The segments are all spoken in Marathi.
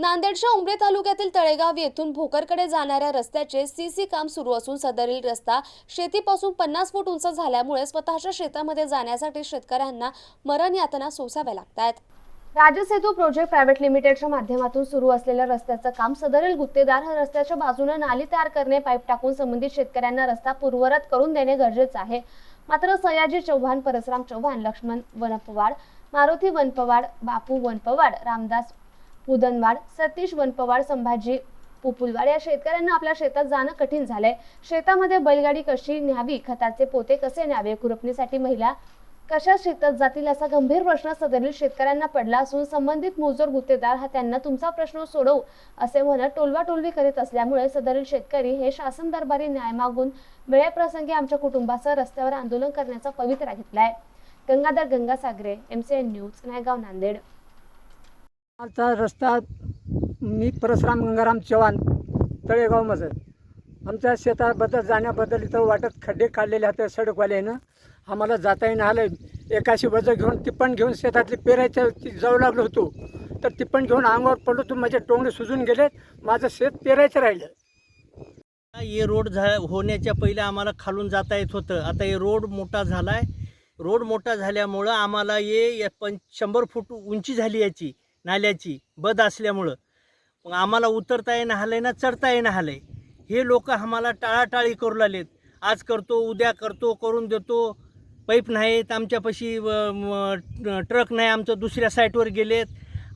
नांदेडच्या उमरे तालुक्यातील तळेगाव येथून भोकरकडे जाणाऱ्या रस्त्याचे सीसी काम सुरू असून सदरील रस्ता शेतीपासून 50 फूट उंच झाल्यामुळे स्वतःच्या शेतामध्ये जाण्यासाठी शेतकऱ्यांना मरण यातना सोसाव्या लागतात। राजसेतू प्रोजेक्ट प्रायव्हेट लिमिटेडच्या माध्यमातून सुरू असलेल्या रस्त्याचं काम सदरील गुत्तेदार हा रस्त्याच्या बाजूने नाली तयार करणे, पाईप टाकून संबंधित शेतकऱ्यांना रस्ता पूर्ववत करून देणे गरजेचे आहे। मात्र सयाजी चव्हाण, परसराम चव्हाण, लक्ष्मण वनपवाड, मारुती वनपवाड, बापू वनपवाड, रामदास मुदनवाड, सतीश वनपवाड, संभाजी पुपुलवाड या शेतकऱ्यांना आपल्या शेतात जाणं कठीण झालंय। शेतामध्ये बैलगाडी कशी न्यावी, खताचे पोते कसे न्यावे, खुरपणीसाठी महिला कशा शेतात जातील असा गंभीर प्रश्न सदरील शेतकऱ्यांना पडला असून संबंधित मुजोर गुत्तेदार हा त्यांना तुमचा प्रश्न सोडवू असे म्हणत टोलवाटोलवी करीत असल्यामुळे सदरील शेतकरी हे शासन दरबारी न्याय मागून वेळेप्रसंगी आमच्या कुटुंबासह रस्त्यावर आंदोलन करण्याचा पवित्रा घेतलाय। Gangadhar Gangasagare, MCN news, Naigaon, Nanded. आता रस्ता मी परसराम गंगाराम चव्हाण, तळेगावमध्ये आमच्या शेताबद्दल जाण्याबद्दल इथं वाटत खड्डे काढलेले आहेत सडकवाल्यानं। आम्हाला जाता येईन आलं, एकाशी वजं घेऊन टिप्पण घेऊन शेतातली पेरायच्या जाऊ लागलो होतो, तर टिप्पण घेऊन अंगावर पडलो तर माझे टोंगणे सुजून गेले, माझं शेत पेरायचं राहिलं। हे रोड होण्याच्या पहिले आम्हाला खालून जाता येत होतं। आता हे रोड मोठा झाला आहे। रोड मोठा झाल्यामुळं आम्हाला 100 फूट उंची झाली याची नाल्याची बद असल्यामुळं मग आम्हाला उतरता येणं आलंय ना चढता येणं आलंय। हे लोक आम्हाला टाळाटाळी करू लागलेत, आज करतो उद्या करतो करून देतो, पाईप नाहीत आमच्यापाशी, ट्रक नाही आमचं, दुसऱ्या साईटवर गेलेत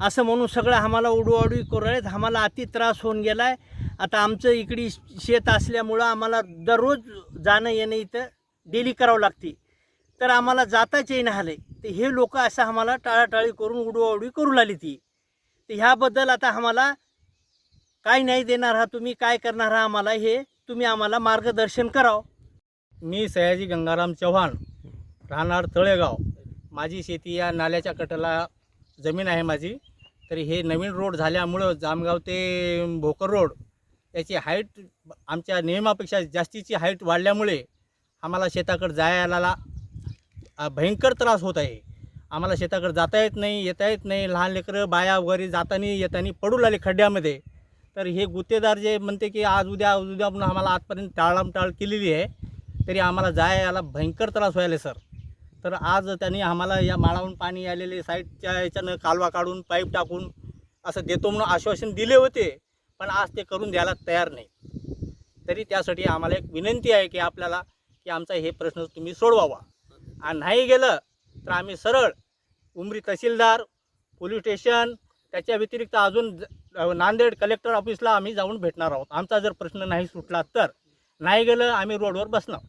असं म्हणून सगळं आम्हाला उडवाउडवी करू लागलेत। आम्हाला अति त्रास होऊन गेला आहे। आता आमचं इकडे शेत असल्यामुळं आम्हाला दररोज जाणं येणं इथं डेली करावं लागते, तर आम्हाला जाताच येणं आलंय। तर हे लोक असं आम्हाला टाळाटाळी करून उडवाउडवी करू लागली ती। तर ह्याबद्दल आता आम्हाला काय नाही देणार हा तुम्ही, काय करणार हा आम्हाला, हे तुम्ही आम्हाला मार्गदर्शन करावं। मी सयाजी गंगाराम चव्हाण, राहणार तळेगाव। माझी शेती या नाल्याच्या कडेला जमीन आहे माझी। तर हे नवीन रोड झाल्यामुळं जामगाव ते भोकर रोड याची हाईट आमच्या नियमापेक्षा जास्तीची हाईट वाढल्यामुळे आम्हाला शेताकडे जायला भयंकर त्रास होत आहे। आम्हाला शेताकडे जाता येत नाही, येता येत नाही। लहान लेकरं बाया वगैरे जाताना येताना पडू लागले खड्ड्यामध्ये। तर हे गुत्तेदार जे म्हणते की आज उद्या म्हणून आम्हाला आजपर्यंत टाळमटाळ केलेली आहे, तरी आम्हाला जायला भयंकर त्रास व्हायला सर। तर आज त्यांनी आम्हाला या माळावरून पाणी आलेले साईडच्या याच्यानं कालवा काढून पाईप टाकून असं देतो म्हणून आश्वासन दिले होते, पण आज ते करून द्यायला तयार नाही। तरी त्यासाठी आम्हाला एक विनंती आहे की आपल्याला की आमचा हे प्रश्न तुम्ही सोडवावा, आणि नाही गेलं तर आम्ही सरळ उमरी तहसीलदार, पोलीस स्टेशन, त्याच्या व्यतिरिक्त अजून नांदेड कलेक्टर ऑफिसला आम्ही जाऊन भेटणार आहोत। आमचा जर प्रश्न नाही सुटला तर, नाही गेलं आम्ही रोडवर बसणार।